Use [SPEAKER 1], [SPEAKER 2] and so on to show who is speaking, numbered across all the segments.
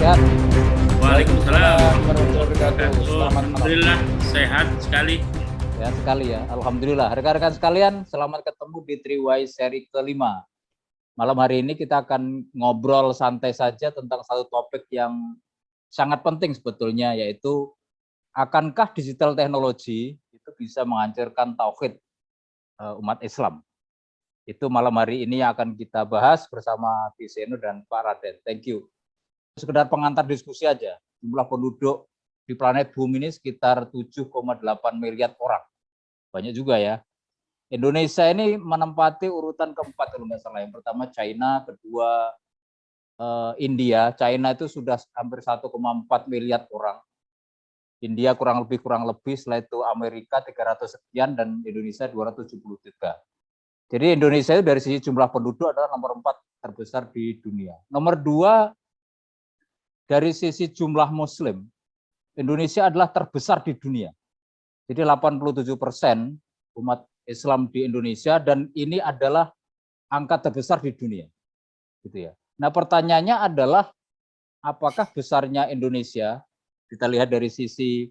[SPEAKER 1] Sehat.
[SPEAKER 2] Waalaikumsalam
[SPEAKER 1] Waalaikumsalam warahmatullahi
[SPEAKER 2] warahmatullahi
[SPEAKER 1] wabarakatuh.
[SPEAKER 2] wabarakatuh.
[SPEAKER 1] Selamat malam.
[SPEAKER 2] Alhamdulillah sehat sekali.
[SPEAKER 1] Sehat sekali ya. Alhamdulillah. Rekan-rekan sekalian, selamat ketemu di Triwise seri kelima. Malam hari ini kita akan ngobrol santai saja tentang satu topik yang sangat penting sebetulnya, yaitu akankah digital teknologi itu bisa menghancurkan tauhid umat Islam. Itu malam hari ini yang akan kita bahas bersama Tiseno dan Pak Raden. Thank you. Sekedar pengantar diskusi aja, jumlah penduduk di planet bumi ini sekitar 7,8 miliar orang. Banyak juga ya. Indonesia ini menempati urutan keempat kalau nggak salah. Yang pertama China, kedua India. China itu sudah hampir 1,4 miliar orang. India kurang lebih, setelah itu Amerika 300 sekian dan Indonesia 273. Jadi Indonesia itu dari sisi jumlah penduduk adalah nomor 4 terbesar di dunia. Nomor 2 dari sisi jumlah Muslim, Indonesia adalah terbesar di dunia. Jadi 87% umat Islam di Indonesia dan ini adalah angka terbesar di dunia. Gitu ya. Nah, pertanyaannya adalah apakah besarnya Indonesia, kita lihat dari sisi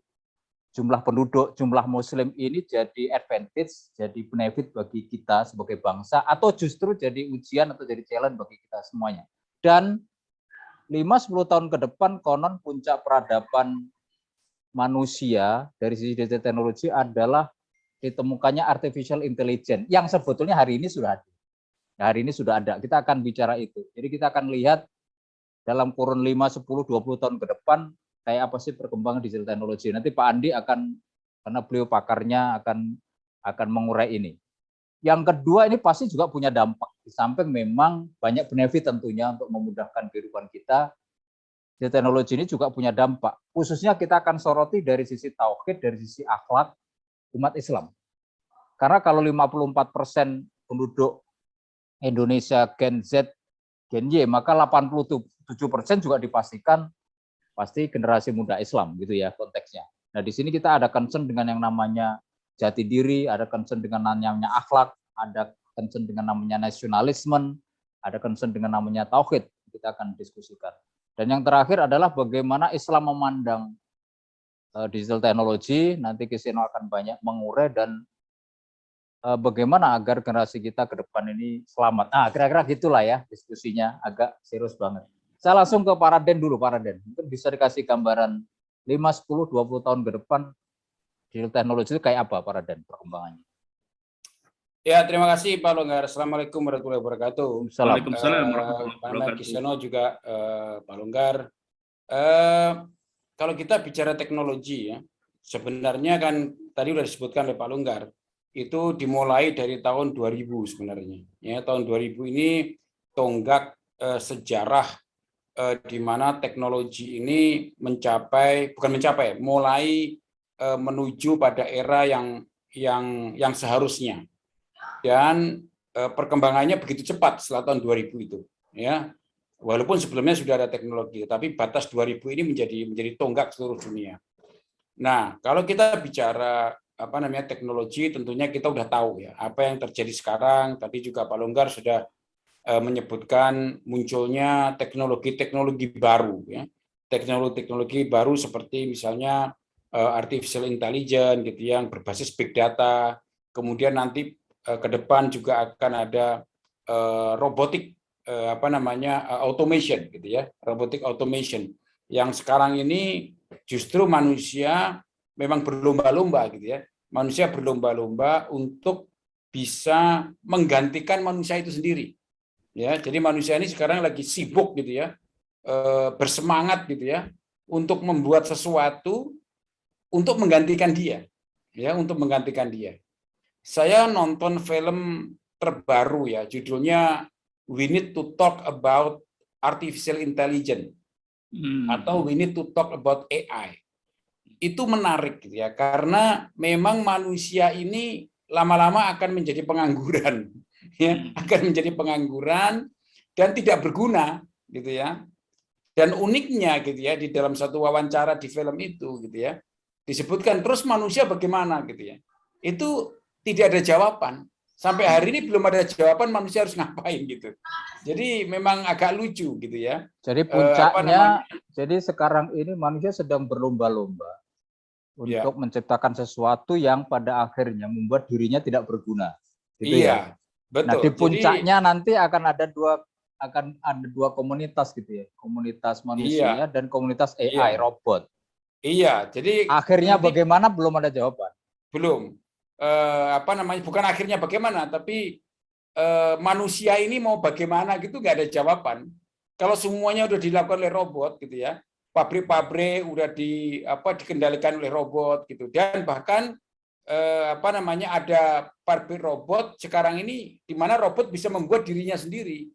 [SPEAKER 1] jumlah penduduk, jumlah Muslim ini jadi advantage, jadi benefit bagi kita sebagai bangsa atau justru jadi ujian atau jadi challenge bagi kita semuanya. Dan 5-10 tahun ke depan konon puncak peradaban manusia dari sisi digital teknologi adalah ditemukannya artificial intelligence yang sebetulnya hari ini sudah ada. Nah, hari ini sudah ada. Kita akan bicara itu. Jadi kita akan lihat dalam kurun 5, 10, 20 tahun ke depan kayak apa sih perkembangan digital teknologi. Nanti Pak Andi akan, karena beliau pakarnya, akan mengurai ini. Yang kedua, ini pasti juga punya dampak. Di samping memang banyak benefit tentunya untuk memudahkan kehidupan kita, teknologi ini juga punya dampak. Khususnya kita akan soroti dari sisi tauhid, dari sisi akhlak umat Islam. Karena kalau 54% penduduk Indonesia Gen Z, Gen Y, maka 87% juga dipastikan pasti generasi muda Islam gitu ya konteksnya. Nah, di sini kita ada concern dengan yang namanya jati diri, ada concern dengan namanya akhlak, ada concern dengan namanya nasionalisme, ada concern dengan namanya tauhid. Kita akan diskusikan. Dan yang terakhir adalah bagaimana Islam memandang digital teknologi. Nanti Kiseno akan banyak mengurai dan bagaimana agar generasi kita ke depan ini selamat. Nah, kira-kira gitulah ya diskusinya, agak serius banget. Saya langsung ke Pak Raden dulu, Pak Raden. Mungkin bisa dikasih gambaran 5, 10, 20 tahun ke depan digital teknologi itu kayak apa, Pak Raden, perkembangannya?
[SPEAKER 3] Ya, terima kasih Pak Longgar. Assalamualaikum warahmatullahi wabarakatuh.
[SPEAKER 2] Waalaikumsalam warahmatullahi
[SPEAKER 3] Pak
[SPEAKER 2] wabarakatuh.
[SPEAKER 3] Kiseno juga Pak Longgar. Kalau kita bicara teknologi ya, sebenarnya kan tadi sudah disebutkan oleh Pak Longgar, itu dimulai dari tahun 2000 sebenarnya. Ya, tahun 2000 ini tonggak sejarah di mana teknologi ini mulai menuju pada era yang seharusnya. Dan perkembangannya begitu cepat setelah tahun 2000 itu, ya. Walaupun sebelumnya sudah ada teknologi, tapi batas 2000 ini menjadi tonggak seluruh dunia. Nah, kalau kita bicara teknologi, tentunya kita udah tahu ya apa yang terjadi sekarang. Tadi juga Pak Longgar sudah menyebutkan munculnya teknologi-teknologi baru, ya. Teknologi baru seperti misalnya artificial intelligence gitu yang berbasis big data. Kemudian nanti ke depan juga akan ada robotik automation gitu ya, robotic automation yang sekarang ini justru manusia memang berlomba-lomba gitu ya. Manusia berlomba-lomba untuk bisa menggantikan manusia itu sendiri. Ya, jadi manusia ini sekarang lagi sibuk gitu ya, bersemangat gitu ya, untuk membuat sesuatu untuk menggantikan dia, ya, untuk menggantikan dia. Saya nonton film terbaru ya, judulnya We Need to Talk About Artificial Intelligence atau We Need to Talk About AI. Itu menarik gitu ya, karena memang manusia ini lama-lama akan menjadi pengangguran. Ya, akan menjadi pengangguran dan tidak berguna gitu ya. Dan uniknya gitu ya, di dalam satu wawancara di film itu gitu ya, disebutkan terus manusia bagaimana gitu ya. Itu tidak ada jawaban. Sampai hari ini belum ada jawaban manusia harus ngapain gitu. Jadi memang agak lucu gitu ya.
[SPEAKER 1] Jadi puncaknya Jadi sekarang ini manusia sedang berlomba-lomba untuk menciptakan sesuatu yang pada akhirnya membuat dirinya tidak berguna. Gitu ya.
[SPEAKER 3] Betul.
[SPEAKER 1] Nah, di puncaknya nanti akan ada dua komunitas gitu ya. Komunitas manusia dan komunitas AI robot.
[SPEAKER 3] Iya, jadi
[SPEAKER 1] akhirnya bagaimana belum ada jawaban.
[SPEAKER 3] Belum. Bukan akhirnya bagaimana, tapi manusia ini mau bagaimana gitu nggak ada jawaban. Kalau semuanya udah dilakukan oleh robot gitu ya, pabrik-pabrik udah dikendalikan oleh robot gitu, dan bahkan ada pabrik robot sekarang ini di mana robot bisa membuat dirinya sendiri,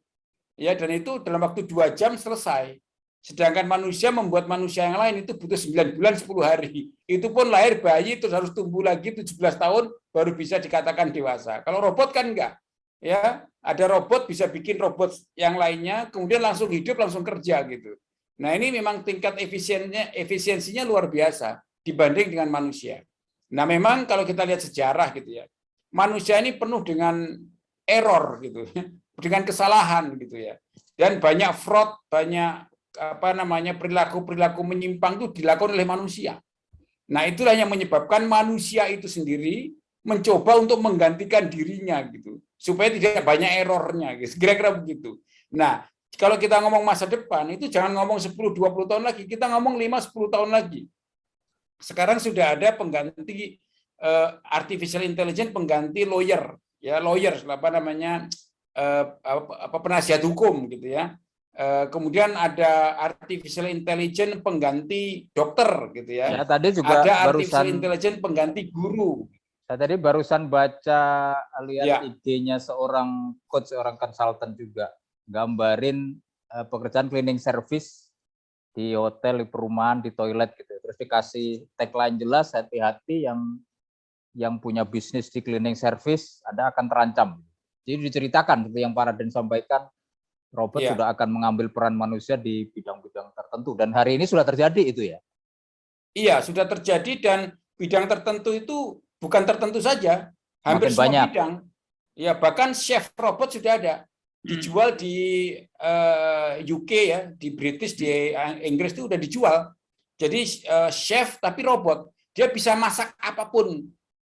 [SPEAKER 3] ya, dan itu dalam waktu 2 jam selesai. Sedangkan manusia membuat manusia yang lain itu butuh 9 bulan 10 hari. Itu pun lahir bayi terus harus tumbuh lagi 17 tahun baru bisa dikatakan dewasa. Kalau robot kan enggak. Ya, ada robot bisa bikin robot yang lainnya kemudian langsung hidup, langsung kerja gitu. Nah, ini memang tingkat efisiensinya luar biasa dibanding dengan manusia. Nah, memang kalau kita lihat sejarah gitu ya. Manusia ini penuh dengan error gitu. Dengan kesalahan gitu ya. Dan banyak fraud, banyak perilaku menyimpang itu dilakukan oleh manusia. Nah, itulah yang menyebabkan manusia itu sendiri mencoba untuk menggantikan dirinya gitu, supaya tidak banyak errornya gitu. Kira-kira begitu. Nah, kalau kita ngomong masa depan itu jangan ngomong 10-20 tahun lagi, kita ngomong 5-10 tahun lagi. Sekarang sudah ada pengganti artificial intelligence, pengganti lawyer, ya, penasihat hukum gitu ya. Kemudian ada artificial intelligence pengganti dokter gitu ya.
[SPEAKER 1] Saya tadi juga
[SPEAKER 3] ada artificial intelligence pengganti guru.
[SPEAKER 1] Saya tadi barusan baca lihat IG-nya seorang coach, seorang konsultan juga gambarin pekerjaan cleaning service di hotel, di perumahan, di toilet gitu. Terus dikasih tagline jelas, hati-hati yang punya bisnis di cleaning service Anda akan terancam. Jadi diceritakan seperti yang Pak Raden sampaikan, robot sudah akan mengambil peran manusia di bidang-bidang tertentu, dan hari ini sudah terjadi itu ya?
[SPEAKER 3] Iya, sudah terjadi, dan bidang tertentu itu bukan tertentu saja, hampir
[SPEAKER 1] makin
[SPEAKER 3] semua
[SPEAKER 1] banyak.
[SPEAKER 3] Bidang. Ya, bahkan chef robot sudah ada, dijual di UK ya, di British, di Inggris itu udah dijual. Jadi chef tapi robot, dia bisa masak apapun,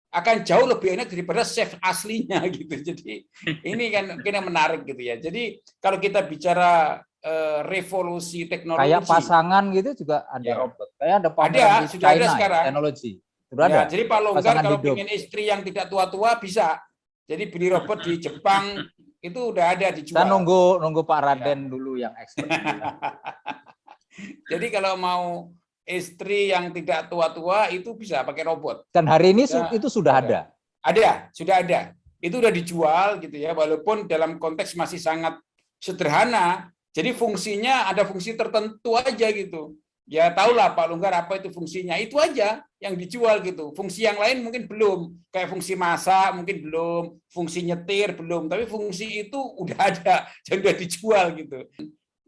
[SPEAKER 3] akan jauh lebih enak daripada chef aslinya gitu. Jadi ini kan kena menarik gitu ya. Jadi kalau kita bicara revolusi teknologi,
[SPEAKER 1] kayak pasangan gitu juga ada robot. Kayak ada pameran di
[SPEAKER 3] sudah
[SPEAKER 1] China,
[SPEAKER 3] ada sekarang.
[SPEAKER 1] Teknologi. Sudah
[SPEAKER 3] ya,
[SPEAKER 1] ada.
[SPEAKER 3] Jadi Pak Longgar kalau
[SPEAKER 1] hidup.
[SPEAKER 3] ingin istri yang tidak tua-tua bisa. Jadi beli robot di Jepang itu udah ada dijual.
[SPEAKER 1] Kita nunggu Pak Raden dulu yang expert.
[SPEAKER 3] Jadi kalau mau istri yang tidak tua-tua itu bisa pakai robot.
[SPEAKER 1] Dan hari ini itu sudah ada.
[SPEAKER 3] Ada, sudah ada. Itu udah dijual gitu ya, walaupun dalam konteks masih sangat sederhana. Jadi fungsinya ada fungsi tertentu aja gitu. Ya tahulah Pak Longgar apa itu fungsinya. Itu aja yang dijual gitu. Fungsi yang lain mungkin belum. Kayak fungsi masak mungkin belum, fungsi nyetir belum, tapi fungsi itu udah ada dan udah dijual gitu.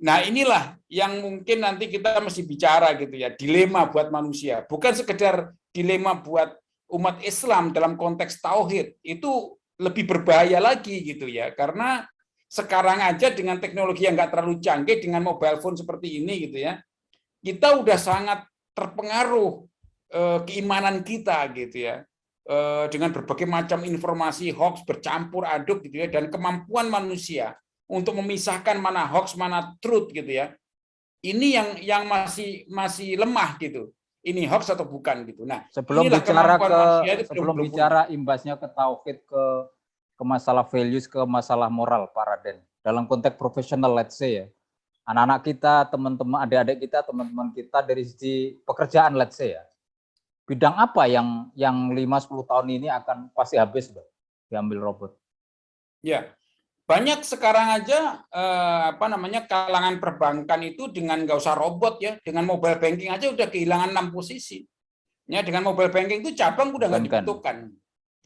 [SPEAKER 3] Nah, inilah yang mungkin nanti kita mesti bicara gitu ya, dilema buat manusia. Bukan sekedar dilema buat umat Islam dalam konteks tauhid, itu lebih berbahaya lagi gitu ya. Karena sekarang aja dengan teknologi yang nggak terlalu canggih, dengan mobile phone seperti ini gitu ya, kita udah sangat terpengaruh keimanan kita gitu ya. Dengan berbagai macam informasi hoax bercampur aduk gitu ya, dan kemampuan manusia untuk memisahkan mana hoax mana truth gitu ya, ini yang masih lemah gitu, ini hoax atau bukan gitu. Nah,
[SPEAKER 1] sebelum bicara imbasnya ke tauhid, ke masalah values, ke masalah moral, Pak Raden, dalam konteks profesional, let's say ya, anak-anak kita, teman-teman, adik-adik kita, teman-teman kita dari sisi pekerjaan, let's say ya, bidang apa yang 5-10 tahun ini akan pasti habis diambil robot?
[SPEAKER 3] Ya, banyak sekarang aja kalangan perbankan itu dengan nggak usah robot ya, dengan mobile banking aja udah kehilangan 6 posisi. Ya, dengan mobile banking itu cabang udah nggak dibutuhkan.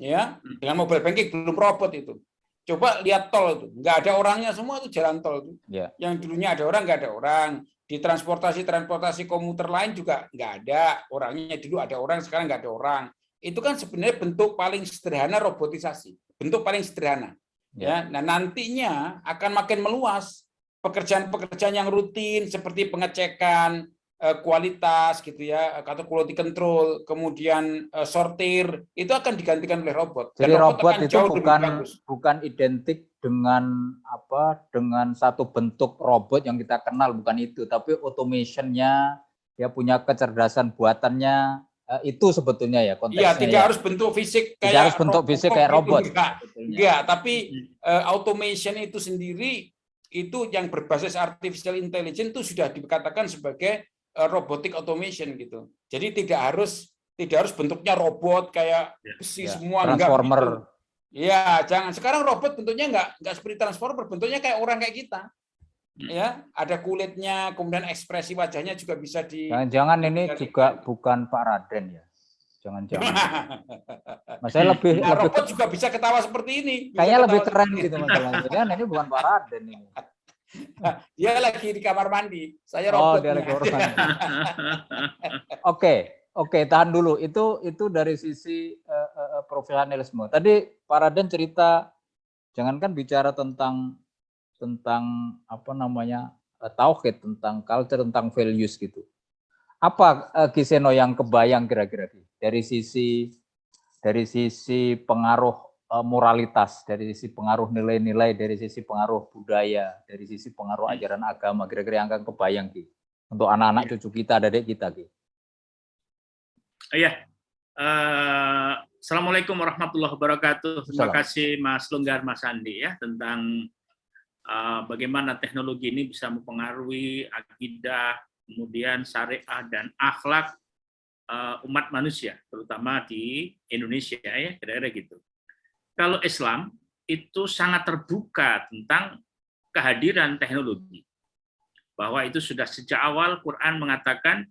[SPEAKER 3] Ya, dengan mobile banking belum robot itu. Coba lihat tol itu, nggak ada orangnya semua itu jalan tol itu.
[SPEAKER 1] Ya.
[SPEAKER 3] Yang dulunya ada orang, nggak ada orang. Di transportasi komuter lain juga nggak ada orangnya, dulu ada orang, sekarang nggak ada orang. Itu kan sebenarnya bentuk paling sederhana robotisasi, bentuk paling sederhana. Ya, nah nantinya akan makin meluas pekerjaan-pekerjaan yang rutin seperti pengecekan, kualitas gitu ya, atau quality control, kemudian sortir, itu akan digantikan oleh robot.
[SPEAKER 1] Jadi
[SPEAKER 3] Dan
[SPEAKER 1] robot
[SPEAKER 3] akan
[SPEAKER 1] itu
[SPEAKER 3] jauh lebih bagus.
[SPEAKER 1] bukan identik dengan dengan satu bentuk robot yang kita kenal, bukan itu, tapi automation-nya, dia punya kecerdasan buatannya, itu sebetulnya ya konteksnya.
[SPEAKER 3] Iya, tidak harus bentuk fisik
[SPEAKER 1] tidak
[SPEAKER 3] kayak
[SPEAKER 1] harus bentuk fisik kayak robot.
[SPEAKER 3] Enggak, tapi automation itu sendiri itu yang berbasis artificial intelligence itu sudah dikatakan sebagai robotic automation gitu. Jadi tidak harus bentuknya robot kayak besi semua,
[SPEAKER 1] transformer.
[SPEAKER 3] enggak gitu. Ya, jangan. Sekarang robot bentuknya enggak seperti transformer, bentuknya kayak orang kayak kita. Ya, ada kulitnya, kemudian ekspresi wajahnya juga bisa di.
[SPEAKER 1] Jangan ini juga bukan Pak Raden ya. Jangan-jangan. Mas saya lebih
[SPEAKER 3] robot juga bisa ketawa seperti ini.
[SPEAKER 1] Kayaknya lebih keren gitu masalahnya. Kan ini bukan Pak Raden ini.
[SPEAKER 3] Dia lagi di kamar mandi. Saya robot.
[SPEAKER 1] Dia lagi kamar mandi. Oke, tahan dulu. Itu dari sisi profesionalisme. Tadi Pak Raden cerita, jangankan bicara tentang tauhid, tentang culture, tentang values gitu. Apa Giseno yang kebayang kira-kira dari sisi pengaruh moralitas, dari sisi pengaruh nilai-nilai, dari sisi pengaruh budaya, dari sisi pengaruh ajaran agama, kira-kira yang akan kebayang untuk anak-anak cucu kita, adik kita
[SPEAKER 2] Iya. Assalamualaikum warahmatullahi wabarakatuh. Terima kasih Mas Lunggar, Mas Andi ya tentang bagaimana teknologi ini bisa mempengaruhi akidah, kemudian syariah dan akhlak umat manusia, terutama di Indonesia ya, kira-kira gitu. Kalau Islam itu sangat terbuka tentang kehadiran teknologi, bahwa itu sudah sejak awal Quran mengatakan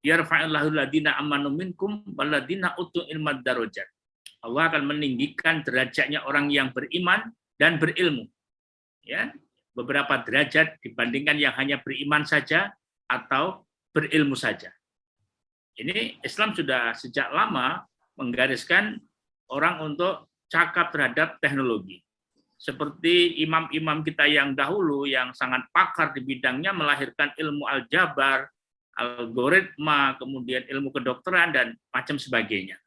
[SPEAKER 2] yarfa'illahu alladziina aamanu minkum walladziina utul ilma darajat. Allah akan meninggikan derajatnya orang yang beriman dan berilmu. Ya, beberapa derajat dibandingkan yang hanya beriman saja atau berilmu saja. Ini Islam sudah sejak lama menggariskan orang untuk cakap terhadap teknologi. Seperti imam-imam kita yang dahulu yang sangat pakar di bidangnya melahirkan ilmu aljabar, algoritma, kemudian ilmu kedokteran dan macam sebagainya.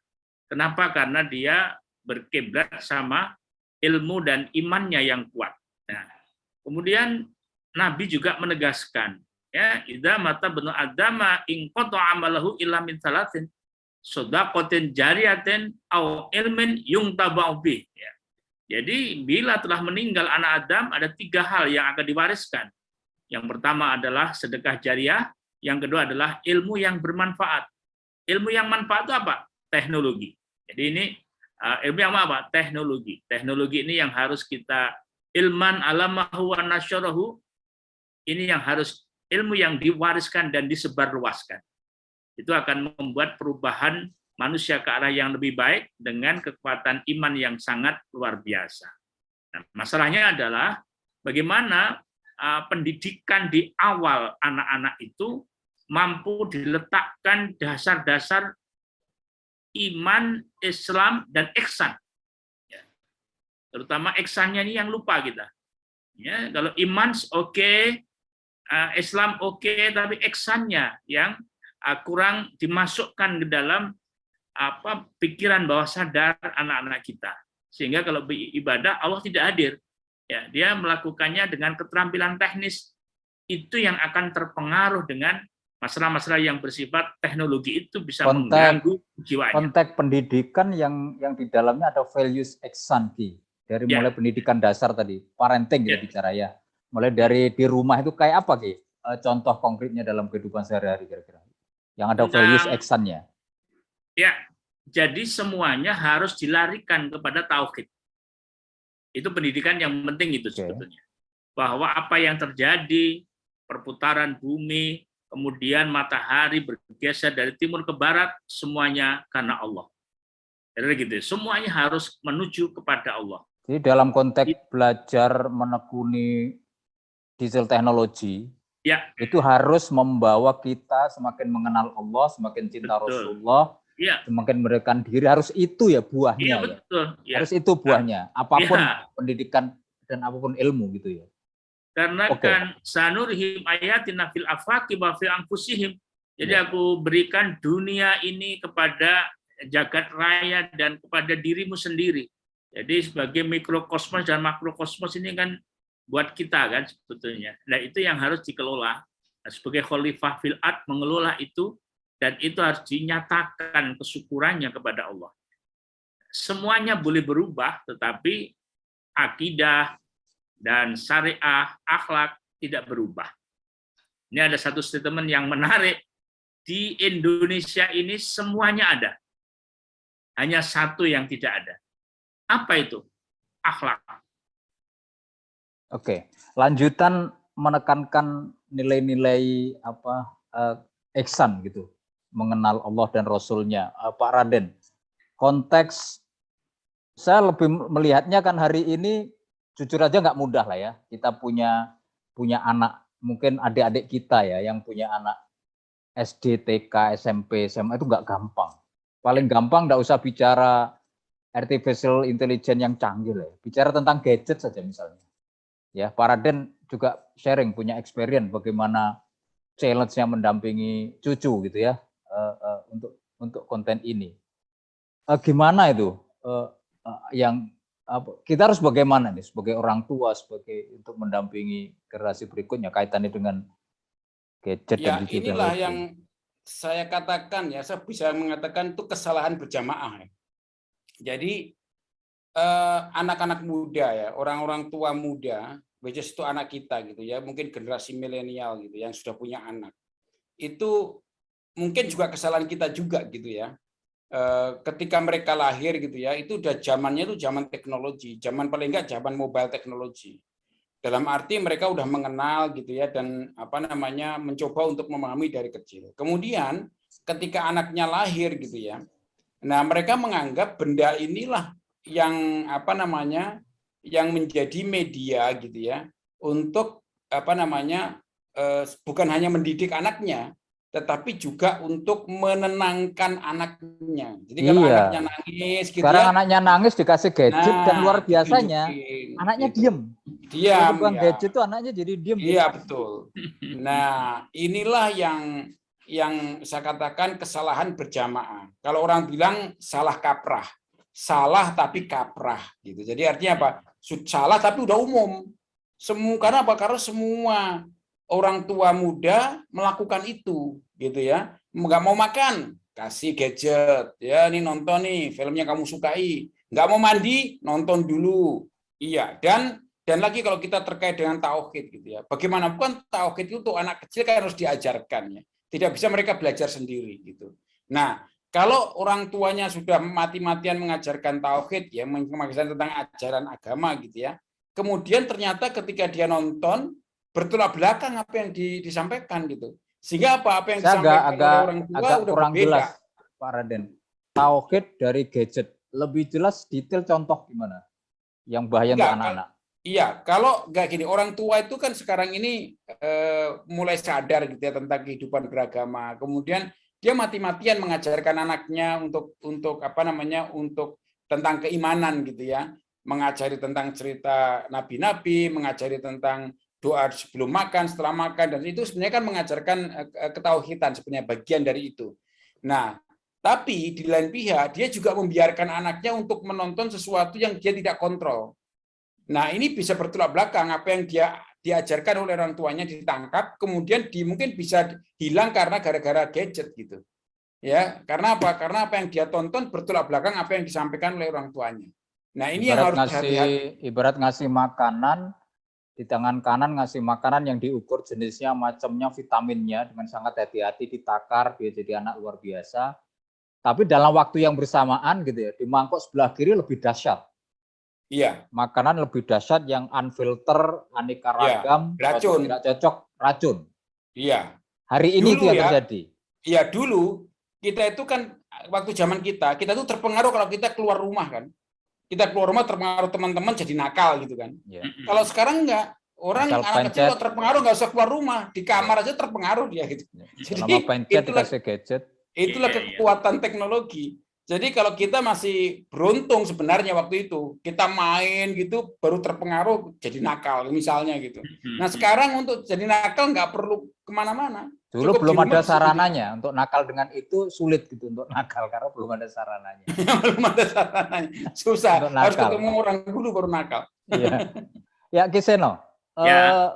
[SPEAKER 2] Kenapa? Karena dia berkiblat sama ilmu dan imannya yang kuat. Nah, kemudian Nabi juga menegaskan, ya, idza mata banu adama in qata amalahu illa min salatin shadaqatin jariyatin au ilmin yungtaba'u bih. Ya. Jadi bila telah meninggal anak Adam ada 3 hal yang akan diwariskan. Yang pertama adalah sedekah jariah, yang kedua adalah ilmu yang bermanfaat. Ilmu yang manfaat itu apa? Teknologi. Jadi ini ilmu yang apa? Teknologi. Teknologi ini yang harus kita ilman alamahu wa nasyarahu, ini yang harus ilmu yang diwariskan dan disebarluaskan. Itu akan membuat perubahan manusia ke arah yang lebih baik dengan kekuatan iman yang sangat luar biasa. Nah, masalahnya adalah bagaimana pendidikan di awal anak-anak itu mampu diletakkan dasar-dasar iman, Islam, dan ihsan. Ya. Terutama ihsannya ini yang lupa kita. Ya, kalau iman oke, Islam oke, tapi ihsannya yang kurang dimasukkan ke dalam pikiran bawah sadar anak-anak kita, sehingga kalau beribadah Allah tidak hadir. Ya, dia melakukannya dengan keterampilan teknis, itu yang akan terpengaruh dengan masalah-masalah yang bersifat teknologi itu bisa mengganggu jiwanya.
[SPEAKER 1] Konteks pendidikan yang di dalamnya ada values ihsan dari mulai pendidikan dasar tadi, parenting kita bicara ya, mulai dari di rumah itu kayak apa contoh konkretnya dalam kehidupan sehari-hari kira-kira yang ada values ihsannya.
[SPEAKER 2] Ya, jadi semuanya harus dilarikan kepada tauhid. Itu pendidikan yang penting itu sebetulnya. Bahwa apa yang terjadi, perputaran bumi, kemudian matahari bergeser dari timur ke barat, semuanya karena Allah. Jadi gitu, semuanya harus menuju kepada Allah.
[SPEAKER 1] Jadi dalam konteks belajar menekuni digital teknologi, itu harus membawa kita semakin mengenal Allah, semakin cinta Rasulullah, semakin mendekatkan diri, harus itu ya buahnya.
[SPEAKER 2] Iya, betul.
[SPEAKER 1] Harus itu buahnya, apapun pendidikan dan apapun ilmu gitu ya.
[SPEAKER 2] Karena
[SPEAKER 1] Oke.
[SPEAKER 2] kan sanurihim ayatina fil afaqi wa fi anfusihim. Jadi
[SPEAKER 1] Ya.
[SPEAKER 2] aku berikan dunia ini kepada jagat raya dan kepada dirimu sendiri. Jadi sebagai mikrokosmos dan makrokosmos ini kan buat kita kan sebetulnya. Nah itu yang harus dikelola. Nah, sebagai khalifah fil ard mengelola itu, dan itu harus dinyatakan kesyukurannya kepada Allah. Semuanya boleh berubah, tetapi akidah dan syariah, akhlak tidak berubah. Ini ada satu statement yang menarik. Di Indonesia ini semuanya ada. Hanya satu yang tidak ada. Apa itu? Akhlak.
[SPEAKER 1] Oke, lanjutan menekankan nilai-nilai ihsan gitu, mengenal Allah dan Rasul-Nya. Pak Raden, konteks saya lebih melihatnya kan hari ini jujur aja nggak mudah lah ya. Kita punya anak, mungkin adik-adik kita ya yang punya anak SD, TK, SMP, SMA itu nggak gampang. Paling gampang nggak usah bicara artificial intelligence yang canggih lah. Bicara tentang gadget saja misalnya. Ya, Pak Raden juga sharing punya experience bagaimana challenge-nya mendampingi cucu gitu ya untuk konten ini. Gimana itu yang kita harus bagaimana nih sebagai orang tua, sebagai untuk mendampingi generasi berikutnya kaitannya dengan gadget
[SPEAKER 3] Ya,
[SPEAKER 1] dan digital
[SPEAKER 3] inilah
[SPEAKER 1] teknologi.
[SPEAKER 3] yang saya katakan ya, saya bisa mengatakan itu kesalahan berjamaah. Ya. Jadi anak-anak muda ya, orang-orang tua muda, which is itu anak kita gitu ya, mungkin generasi milenial gitu yang sudah punya anak. Itu mungkin juga kesalahan kita juga gitu ya. Ketika mereka lahir gitu ya, itu udah zamannya itu zaman teknologi, zaman paling enggak zaman mobile teknologi. Dalam arti mereka udah mengenal gitu ya dan mencoba untuk memahami dari kecil. Kemudian ketika anaknya lahir gitu ya, nah mereka menganggap benda inilah yang yang menjadi media gitu ya untuk bukan hanya mendidik anaknya, tetapi juga untuk menenangkan anaknya. Jadi kalau anaknya nangis gitu
[SPEAKER 1] Sekarang
[SPEAKER 3] ya,
[SPEAKER 1] anaknya nangis dikasih gadget dan luar biasanya anaknya
[SPEAKER 3] gitu.
[SPEAKER 1] Diam
[SPEAKER 3] Diam ya.
[SPEAKER 1] gadget itu anaknya jadi diam.
[SPEAKER 3] Iya betul. Nah inilah yang saya katakan kesalahan berjamaah. Kalau orang bilang salah kaprah, salah tapi kaprah gitu. Jadi artinya apa? Salah tapi udah umum. Karena apa? Karena semua orang tua muda melakukan itu gitu ya. Nggak mau makan, kasih gadget. Ya ini nonton nih filmnya kamu sukai. Nggak mau mandi, nonton dulu. Iya, dan lagi kalau kita terkait dengan tauhid gitu ya. Bagaimanapun tauhid itu untuk anak kecil kan harus diajarkan ya. Tidak bisa mereka belajar sendiri gitu. Nah, kalau orang tuanya sudah mati-matian mengajarkan tauhid ya, mengajarkan tentang ajaran agama gitu ya. Kemudian ternyata ketika dia nonton bertolak belakang apa yang disampaikan gitu. Sehingga apa yang disampaikan oleh orang tua
[SPEAKER 1] agak
[SPEAKER 3] udah
[SPEAKER 1] kurang
[SPEAKER 3] berbeda.
[SPEAKER 1] Jelas, Pak Raden. Tauhid dari gadget lebih jelas detail contoh gimana? Yang bahaya untuk anak-anak.
[SPEAKER 3] Iya, kalau nggak gini, orang tua itu kan sekarang ini mulai sadar gitu ya tentang kehidupan beragama. Kemudian dia mati-matian mengajarkan anaknya untuk tentang keimanan gitu ya, mengajari tentang cerita nabi-nabi, mengajari tentang doa sebelum makan, setelah makan, dan itu sebenarnya kan mengajarkan ketauhidan sebenarnya bagian dari itu. Nah, tapi di lain pihak dia juga membiarkan anaknya untuk menonton sesuatu yang dia tidak kontrol. Nah, ini bisa bertolak belakang apa yang dia diajarkan oleh orang tuanya ditangkap, kemudian mungkin bisa hilang karena gara-gara gadget gitu. Ya, karena apa? Karena apa yang dia tonton bertolak belakang apa yang disampaikan oleh orang tuanya. Nah, ini yang harus hati-hati.
[SPEAKER 1] Ibarat ngasih makanan, di tangan kanan ngasih makanan yang diukur jenisnya, macamnya, vitaminnya dengan sangat hati-hati ditakar, dia jadi anak luar biasa. Tapi dalam waktu yang bersamaan gitu ya, di mangkok sebelah kiri lebih dahsyat.
[SPEAKER 3] Iya.
[SPEAKER 1] Makanan lebih dahsyat yang unfilter, aneka ragam,
[SPEAKER 3] racun.
[SPEAKER 1] Tidak cocok, racun.
[SPEAKER 3] Iya.
[SPEAKER 1] Hari ini dulu itu yang terjadi.
[SPEAKER 3] Iya, dulu kita itu kan waktu zaman kita tuh terpengaruh kalau kita keluar rumah kan. Kita keluar rumah terpengaruh teman-teman jadi nakal gitu kan.
[SPEAKER 1] Ya.
[SPEAKER 3] Kalau sekarang enggak, anak kecil kalau terpengaruh nggak usah keluar rumah, di kamar aja terpengaruh dia gitu.
[SPEAKER 1] Jadi itulah gadget.
[SPEAKER 3] Itulah kekuatan teknologi. Jadi kalau kita masih beruntung sebenarnya waktu itu, kita main gitu baru terpengaruh jadi nakal misalnya gitu. Nah sekarang untuk jadi nakal nggak perlu kemana-mana.
[SPEAKER 1] Dulu
[SPEAKER 3] Cukup di
[SPEAKER 1] belum
[SPEAKER 3] rumah
[SPEAKER 1] ada
[SPEAKER 3] bisa jadi
[SPEAKER 1] sarananya untuk nakal dengan itu, sulit gitu untuk nakal karena belum ada sarananya.
[SPEAKER 3] belum ada sarananya. Susah,
[SPEAKER 1] Untuk
[SPEAKER 3] harus
[SPEAKER 1] nakal.
[SPEAKER 3] ketemu orang dulu baru nakal.
[SPEAKER 1] Iya. Ya, Ki Seno,
[SPEAKER 2] Ya.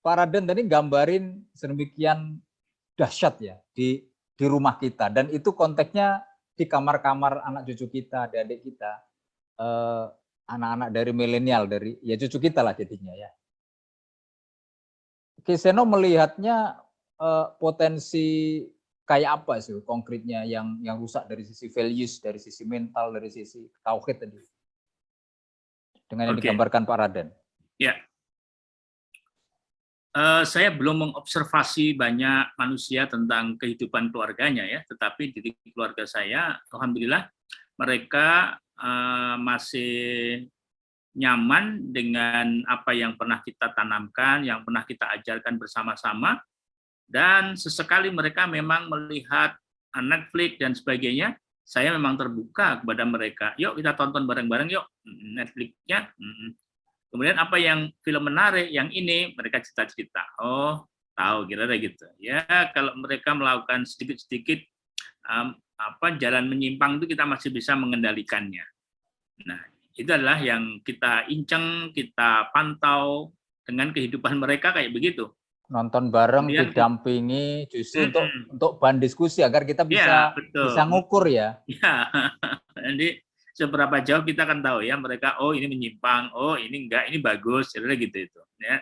[SPEAKER 1] Pak Raden tadi gambarin sedemikian dahsyat ya di rumah kita, dan itu konteksnya di kamar-kamar anak cucu kita, adik-adik kita, anak-anak dari milenial, dari ya cucu kita lah jadinya ya. Ki Seno melihatnya potensi kayak apa sih konkretnya yang rusak dari sisi values, dari sisi mental, dari sisi tauhid tadi, dengan yang digambarkan Pak Raden?
[SPEAKER 2] Ya, saya belum mengobservasi banyak manusia tentang kehidupan keluarganya ya, tetapi di keluarga saya, alhamdulillah mereka masih nyaman dengan apa yang pernah kita tanamkan, yang pernah kita ajarkan bersama-sama, dan sesekali mereka memang melihat Netflix dan sebagainya. Saya memang terbuka kepada mereka. Yuk kita tonton bareng-bareng yuk Netflix-nya. Kemudian apa yang film menarik, yang ini mereka cerita-cerita. Oh, tahu kira-kira gitu. Ya, kalau mereka melakukan sedikit-sedikit jalan menyimpang itu kita masih bisa mengendalikannya. Nah, itu adalah yang kita inceng, kita pantau dengan kehidupan mereka kayak begitu.
[SPEAKER 1] Nonton bareng,
[SPEAKER 2] Kemudian,
[SPEAKER 1] didampingi, justru untuk bahan diskusi agar kita bisa ngukur ya.
[SPEAKER 2] Ya, jadi seberapa jauh kita akan tahu ya mereka, oh ini menyimpang, oh ini enggak, ini bagus, kira-kira gitu itu. Ya.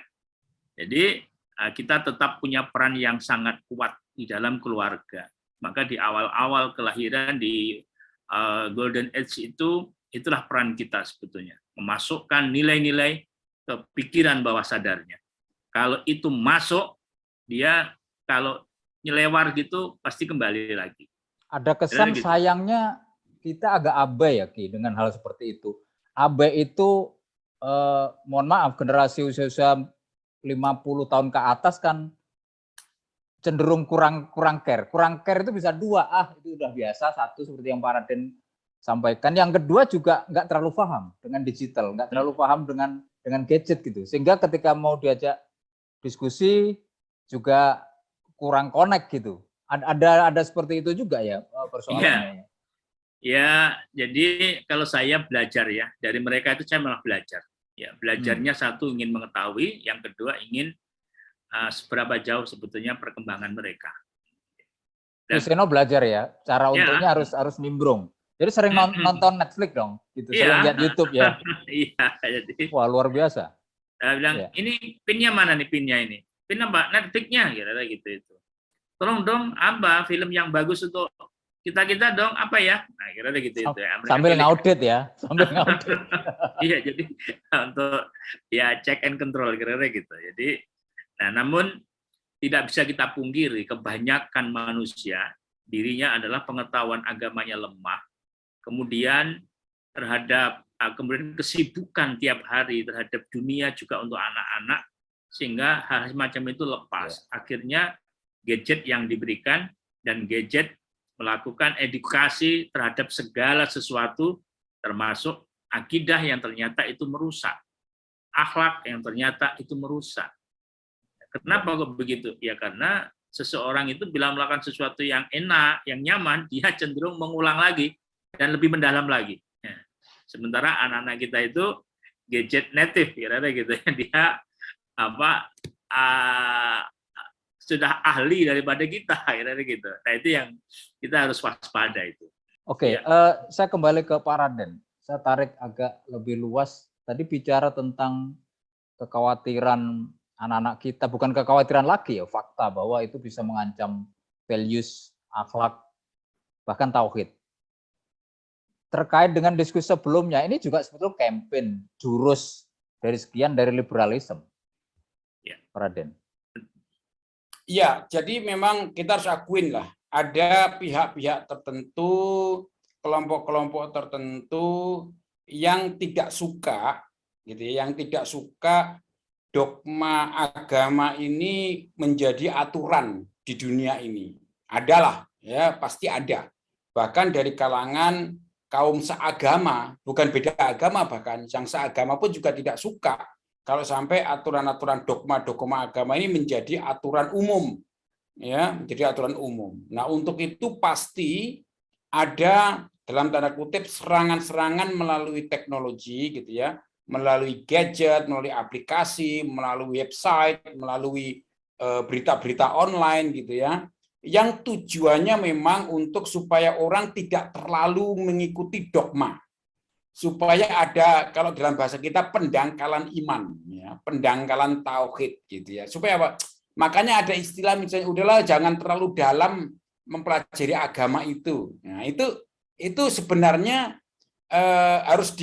[SPEAKER 2] Jadi kita tetap punya peran yang sangat kuat di dalam keluarga. Maka di awal-awal kelahiran di Golden Age itulah peran kita sebetulnya, memasukkan nilai-nilai ke pikiran bawah sadarnya. Kalau itu masuk, dia kalau nyelewar gitu pasti kembali lagi.
[SPEAKER 1] Ada kesan gitu. Sayangnya kita agak abai ya Ki dengan hal seperti itu. Abai itu mohon maaf, generasi usia 50 tahun ke atas kan cenderung kurang care. Kurang care itu bisa dua, itu udah biasa, satu seperti yang Pak Raden sampaikan. Yang kedua juga nggak terlalu paham dengan digital, nggak terlalu paham dengan gadget gitu. Sehingga ketika mau diajak diskusi juga kurang connect gitu. Ada seperti itu juga ya persoalannya.
[SPEAKER 2] Ya, jadi kalau saya belajar ya dari mereka itu saya malah belajar. Ya, belajarnya satu ingin mengetahui, yang kedua ingin seberapa jauh sebetulnya perkembangan mereka.
[SPEAKER 1] Dan Seno belajar ya, cara untuknya harus nimbrung. Jadi sering nonton Netflix dong, gitu. Sering lihat YouTube ya.
[SPEAKER 2] Iya, jadi.
[SPEAKER 1] Wah luar biasa.
[SPEAKER 2] Saya bilang ini pinnya mana nih pinnya ini? Pin apa? Netflix-nya gitu itu. Tolong dong apa film yang bagus untuk kita dong apa ya? Nah kira-kira gitu itu ya.
[SPEAKER 1] Sambil ngaudit ya, sambil ngaudit.
[SPEAKER 2] Iya jadi untuk ya check and control kira-kira gitu. Jadi nah namun tidak bisa kita pungkiri kebanyakan manusia dirinya adalah pengetahuan agamanya lemah. Kemudian terhadap kemudian kesibukan tiap hari terhadap dunia juga untuk anak-anak sehingga hal semacam itu lepas. Akhirnya gadget yang diberikan dan gadget melakukan edukasi terhadap segala sesuatu termasuk akidah yang ternyata itu merusak, akhlak yang ternyata itu merusak. Kenapa kok begitu? Ya karena seseorang itu bila melakukan sesuatu yang enak, yang nyaman, dia cenderung mengulang lagi dan lebih mendalam lagi. Sementara anak-anak kita itu gadget native, kira-kira gitu. Dia sudah ahli daripada kita, kira-kira gitu. Nah itu yang kita harus waspada itu.
[SPEAKER 1] Oke, saya kembali ke Pak Raden. Saya tarik agak lebih luas. Tadi bicara tentang kekhawatiran anak-anak kita, bukan kekhawatiran lagi ya, fakta bahwa itu bisa mengancam values, akhlak, bahkan tauhid. Terkait dengan diskusi sebelumnya, ini juga sebetulnya campaign jurus dari sekian dari liberalisme. Ya, Pak Raden.
[SPEAKER 3] Ya, jadi memang kita harus akuin lah, ada pihak-pihak tertentu, kelompok-kelompok tertentu yang tidak suka, gitu ya, yang tidak suka dogma agama ini menjadi aturan di dunia ini. Adalah, ya pasti ada. bahkan dari kalangan kaum seagama, bukan beda agama, bahkan yang seagama pun juga tidak suka kalau sampai aturan-aturan dogma agama ini menjadi aturan umum, ya, menjadi aturan umum. Nah, untuk itu pasti ada dalam tanda kutip serangan-serangan melalui teknologi, gitu ya, melalui gadget, melalui aplikasi, melalui website, melalui berita-berita online, gitu ya, yang tujuannya memang untuk supaya orang tidak terlalu mengikuti dogma, supaya ada, kalau dalam bahasa kita, pendangkalan iman, ya, pendangkalan tauhid, gitu ya, supaya apa? Makanya ada istilah misalnya, udahlah jangan terlalu dalam mempelajari agama itu. Nah, itu sebenarnya harus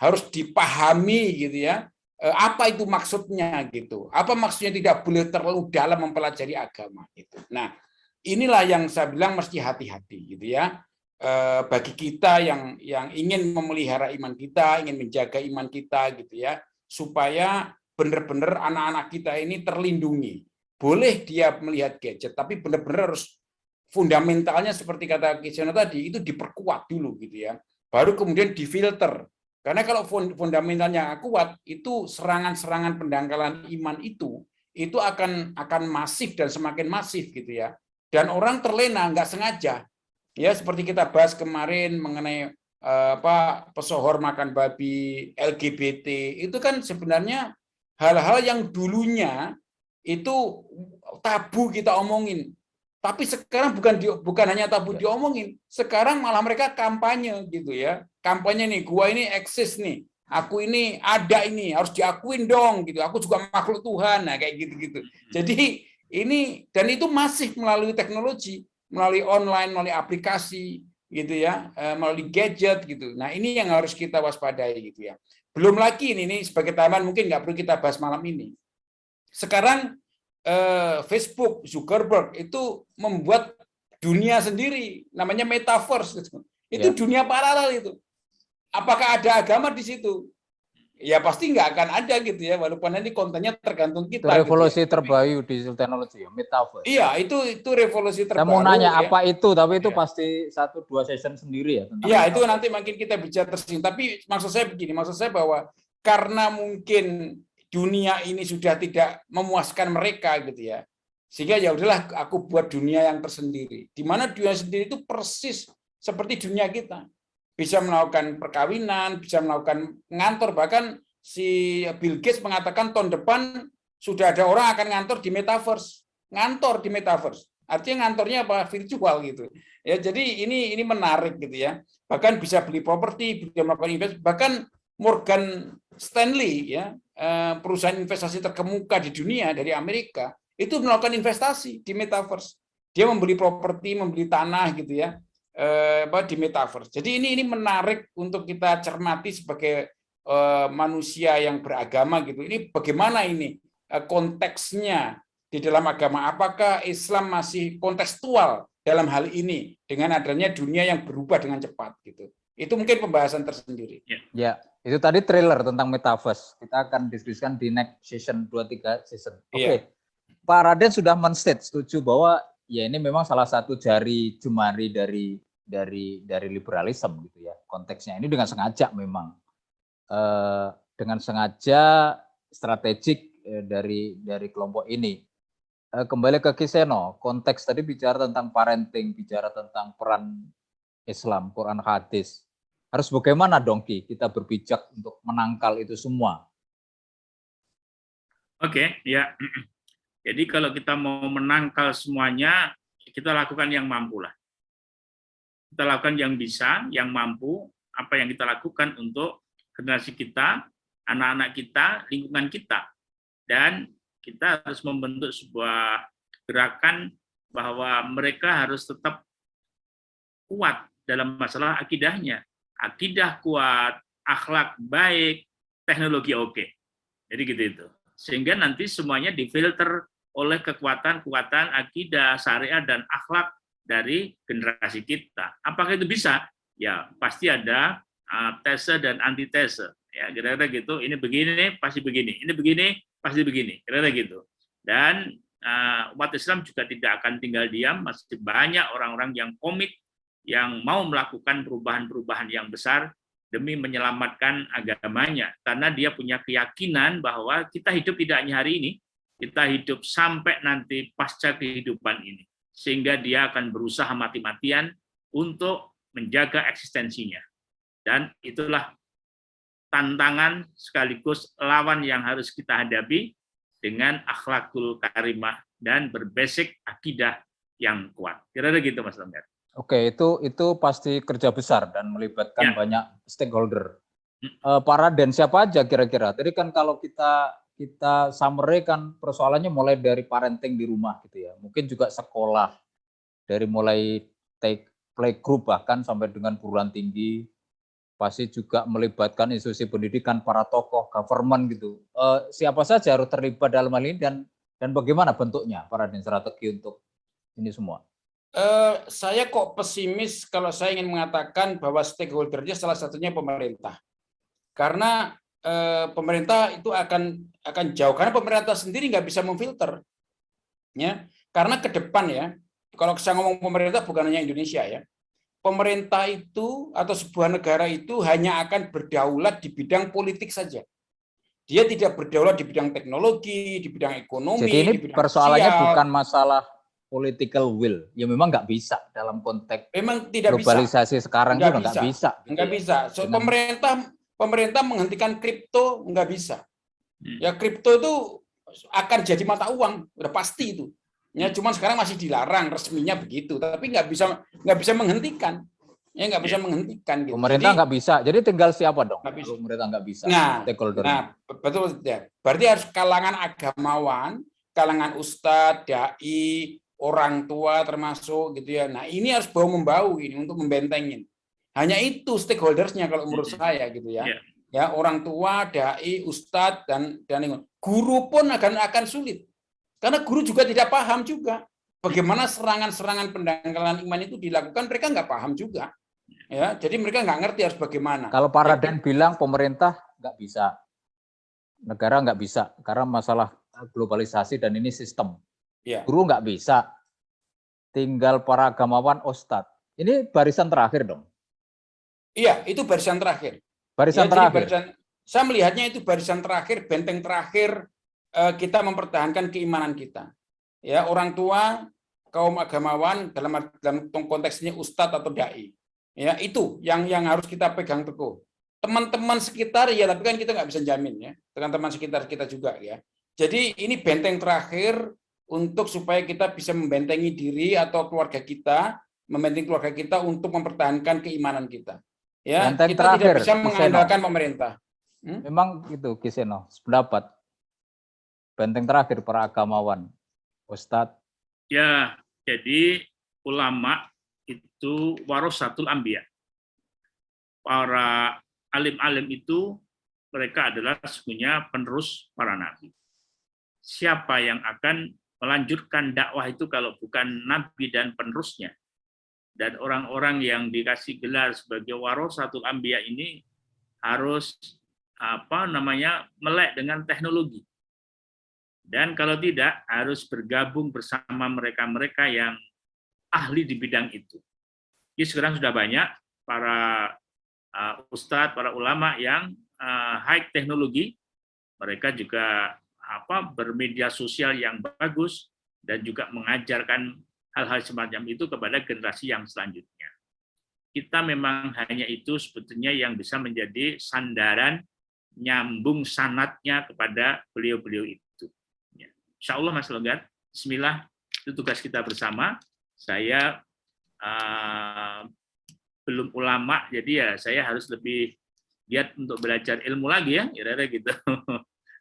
[SPEAKER 3] harus dipahami, gitu ya, apa itu maksudnya, gitu, apa maksudnya tidak boleh terlalu dalam mempelajari agama itu. Nah, inilah yang saya bilang mesti hati-hati, gitu ya, bagi kita yang ingin memelihara iman kita, ingin menjaga iman kita, gitu ya, supaya benar-benar anak-anak kita ini terlindungi. Boleh dia melihat gadget, tapi benar-benar harus fundamentalnya seperti kata Kisiono tadi, itu diperkuat dulu, gitu ya, baru kemudian difilter. Karena kalau fundamentalnya kuat, itu serangan-serangan pendangkalan iman itu akan masif dan semakin masif, gitu ya. Dan orang terlena nggak sengaja. Ya, seperti kita bahas kemarin mengenai pesohor makan babi, LGBT, itu kan sebenarnya hal-hal yang dulunya itu tabu kita omongin. Tapi sekarang bukan hanya tabu diomongin, sekarang malah mereka kampanye, gitu ya. Kampanye nih, gua ini eksis nih, aku ini ada, ini harus diakuin dong, gitu. Aku juga makhluk Tuhan, nah kayak gitu-gitu. Jadi ini, dan itu masih melalui teknologi, melalui online, melalui aplikasi, gitu ya, melalui gadget, gitu. Nah, ini yang harus kita waspadai, gitu ya. Belum lagi ini sebagai tambahan, mungkin nggak perlu kita bahas malam ini. Sekarang Facebook, Zuckerberg itu membuat dunia sendiri, namanya metaverse. Itu dunia paralel itu. Apakah ada agama di situ? Ya pasti nggak akan ada, gitu ya, walaupun nanti kontennya tergantung kita.
[SPEAKER 1] Itu revolusi
[SPEAKER 3] gitu ya.
[SPEAKER 1] terbaru digital teknologi, ya, metaverse.
[SPEAKER 3] Iya, itu revolusi terbaru.
[SPEAKER 1] Saya mau nanya
[SPEAKER 3] ya.
[SPEAKER 1] apa itu, tapi itu
[SPEAKER 3] ya.
[SPEAKER 1] pasti 1-2 session sendiri ya.
[SPEAKER 3] Iya, itu nanti makin kita bicara tersinggung. Tapi maksud saya begini, maksud saya bahwa karena mungkin dunia ini sudah tidak memuaskan mereka, gitu ya, sehingga ya udahlah aku buat dunia yang tersendiri, di mana dunia sendiri itu persis seperti dunia kita, bisa melakukan perkawinan, bisa melakukan ngantor, bahkan si Bill Gates mengatakan tahun depan sudah ada orang akan ngantor di metaverse, artinya ngantornya apa, virtual, gitu ya. Jadi ini menarik, gitu ya, bahkan bisa beli properti, bisa melakukan investasi, bahkan Morgan Stanley, ya, perusahaan investasi terkemuka di dunia dari Amerika, itu melakukan investasi di metaverse. Dia membeli properti, membeli tanah, gitu ya, di metaverse. Jadi ini menarik untuk kita cermati sebagai manusia yang beragama, gitu. Ini bagaimana ini konteksnya di dalam agama? Apakah Islam masih kontekstual dalam hal ini dengan adanya dunia yang berubah dengan cepat, gitu? Itu mungkin pembahasan tersendiri.
[SPEAKER 1] Ya, itu tadi trailer tentang metaverse. Kita akan diskusikan di next season 2-3 season. Oke. Pak Raden sudah men-state setuju bahwa ya ini memang salah satu jari jemari dari liberalisme, gitu ya. Konteksnya ini dengan sengaja memang dengan sengaja strategik dari kelompok ini. Kembali ke Kiseno, konteks tadi bicara tentang parenting, bicara tentang peran Islam, Quran, hadis. Harus bagaimana dong, Ki, kita berpijak untuk menangkal itu semua?
[SPEAKER 2] Oke, ya. Jadi kalau kita mau menangkal semuanya, kita lakukan yang mampu lah. Kita lakukan yang bisa, yang mampu, apa yang kita lakukan untuk generasi kita, anak-anak kita, lingkungan kita. Dan kita harus membentuk sebuah gerakan bahwa mereka harus tetap kuat dalam masalah akidahnya. Akidah kuat, akhlak baik, teknologi oke. Jadi gitu itu. Sehingga nanti semuanya difilter oleh kekuatan-kekuatan akidah, syariat, dan akhlak dari generasi kita. Apakah itu bisa? Ya, pasti ada tese dan antitese. Ya, kira-kira gitu. Ini begini, pasti begini. Ini begini, pasti begini. Kira-kira gitu. Dan umat Islam juga tidak akan tinggal diam. Masih banyak orang-orang yang komit, yang mau melakukan perubahan-perubahan yang besar demi menyelamatkan agamanya. Karena dia punya keyakinan bahwa kita hidup tidak hanya hari ini, kita hidup sampai nanti pasca kehidupan ini. Sehingga dia akan berusaha mati-matian untuk menjaga eksistensinya. Dan itulah tantangan sekaligus lawan yang harus kita hadapi dengan akhlakul karimah dan berbasis akidah yang kuat. Kira-kira gitu, Mas Longgar.
[SPEAKER 1] Oke, itu pasti kerja besar dan melibatkan banyak stakeholder. Pak Raden, siapa aja kira-kira? Tadi kan kalau kita summary kan persoalannya mulai dari parenting di rumah gitu ya. Mungkin juga sekolah, dari mulai playgroup bahkan sampai dengan perguruan tinggi, pasti juga melibatkan institusi pendidikan, para tokoh, government gitu. Siapa saja harus terlibat dalam hal ini dan bagaimana bentuknya, Pak Raden, strategi untuk ini semua?
[SPEAKER 3] Saya kok pesimis kalau saya ingin mengatakan bahwa stakeholdernya salah satunya pemerintah. Karena pemerintah itu akan jauh, karena pemerintah sendiri nggak bisa memfilter. Ya, karena ke depan ya, kalau saya ngomong pemerintah bukan hanya Indonesia ya, pemerintah itu atau sebuah negara itu hanya akan berdaulat di bidang politik saja. Dia tidak berdaulat di bidang teknologi, di bidang ekonomi.
[SPEAKER 1] Jadi ini
[SPEAKER 3] di bidang
[SPEAKER 1] persoalannya
[SPEAKER 3] sosial.
[SPEAKER 1] bukan masalah political will, ya memang nggak bisa dalam konteks
[SPEAKER 3] memang tidak
[SPEAKER 1] globalisasi
[SPEAKER 3] bisa.
[SPEAKER 1] sekarang itu nggak bisa.
[SPEAKER 3] Nggak bisa. So, pemerintah menghentikan kripto nggak bisa. Ya kripto itu akan jadi mata uang, udah pasti itu. Ya cuman sekarang masih dilarang, resminya begitu, tapi nggak bisa menghentikan. Ya nggak bisa menghentikan. Gitu.
[SPEAKER 1] Pemerintah nggak bisa. Jadi tinggal siapa dong? Kalau pemerintah nggak bisa.
[SPEAKER 3] Nah, betul ya. Berarti harus kalangan agamawan, kalangan ustadz, dai, orang tua termasuk gitu ya. Nah ini harus bau-membau ini untuk membentengin. Hanya itu stakeholdersnya kalau menurut saya gitu ya. Ya orang tua, dai, ustadz dan guru pun akan sulit. Karena guru juga tidak paham juga bagaimana serangan-serangan pendangkalan iman itu dilakukan, mereka nggak paham juga. Ya, jadi mereka nggak ngerti harus bagaimana.
[SPEAKER 1] Kalau Pak Raden bilang pemerintah nggak bisa, negara nggak bisa karena masalah globalisasi dan ini sistem.
[SPEAKER 3] Ya.
[SPEAKER 1] Guru nggak bisa, tinggal para agamawan, ustadz. Ini barisan terakhir dong.
[SPEAKER 3] Iya, itu barisan terakhir.
[SPEAKER 1] Barisan terakhir.
[SPEAKER 3] Saya melihatnya itu barisan terakhir, benteng terakhir kita mempertahankan keimanan kita. Ya, orang tua, kaum agamawan dalam konteksnya ustadz atau dai. Ya, itu yang harus kita pegang teguh. Teman-teman sekitar ya, tapi kan kita nggak bisa jamin ya. Teman-teman sekitar kita juga ya. Jadi ini benteng terakhir untuk supaya kita bisa membentengi diri atau keluarga kita, membentengi keluarga kita untuk mempertahankan keimanan kita. Ya,
[SPEAKER 1] benteng
[SPEAKER 3] kita
[SPEAKER 1] terakhir,
[SPEAKER 3] tidak bisa mengandalkan pemerintah.
[SPEAKER 1] Memang itu Kiseno, pendapat. Benteng terakhir para agamawan, ustadz.
[SPEAKER 2] Ya, jadi ulama itu warasatul anbiya. Para alim-alim itu mereka adalah sesungguhnya penerus para nabi. Siapa yang akan melanjutkan dakwah itu kalau bukan nabi dan penerusnya? Dan orang-orang yang dikasih gelar sebagai warasatul anbiya ini harus melek dengan teknologi. Dan kalau tidak, harus bergabung bersama mereka-mereka yang ahli di bidang itu. Jadi sekarang sudah banyak para ustadz, para ulama yang high teknologi, mereka juga bermedia sosial yang bagus dan juga mengajarkan hal-hal semacam itu kepada generasi yang selanjutnya. Kita memang hanya itu sebetulnya yang bisa menjadi sandaran nyambung sanatnya kepada beliau-beliau itu. Insya Allah Mas Longgar, bismillah, itu tugas kita bersama. Saya belum ulama, jadi ya saya harus lebih giat untuk belajar ilmu lagi ya, kira-kira gitu.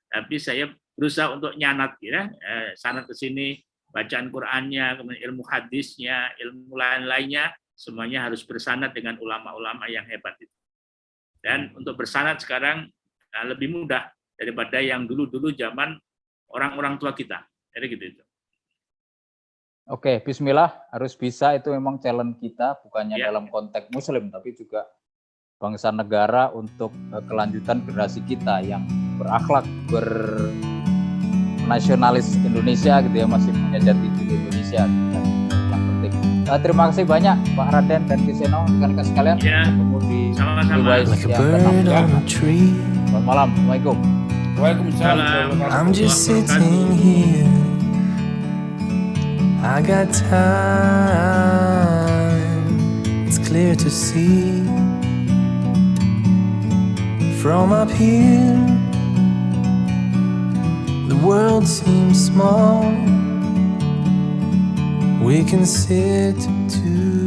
[SPEAKER 2] Tapi saya berusaha untuk nyanat ya, sanat ke sini, bacaan Qur'annya, kemudian ilmu hadisnya, ilmu lain-lainnya, semuanya harus bersanad dengan ulama-ulama yang hebat itu. Dan untuk bersanad sekarang lebih mudah daripada yang dulu-dulu zaman orang-orang tua kita. Jadi gitu itu.
[SPEAKER 1] Oke, bismillah, harus bisa, itu memang challenge kita, bukannya dalam konteks muslim, tapi juga bangsa negara untuk kelanjutan generasi kita yang berakhlak, nasionalis Indonesia gitu ya, masih punya jati diri Indonesia gitu kan, yang penting. Terima kasih banyak Pak Raden dan Kiseno, rekan-rekan sekalian.
[SPEAKER 2] Ya,
[SPEAKER 1] Ketemu di
[SPEAKER 2] sama-sama.
[SPEAKER 1] Wise
[SPEAKER 4] Like a
[SPEAKER 1] yang
[SPEAKER 4] bird
[SPEAKER 1] ke-6.
[SPEAKER 4] on a tree.
[SPEAKER 1] Selamat malam, Assalamualaikum.
[SPEAKER 3] Waalaikumsalam.
[SPEAKER 4] I'm just sitting here. I got time. It's clear to see. From up here, the world seems small. We can sit together.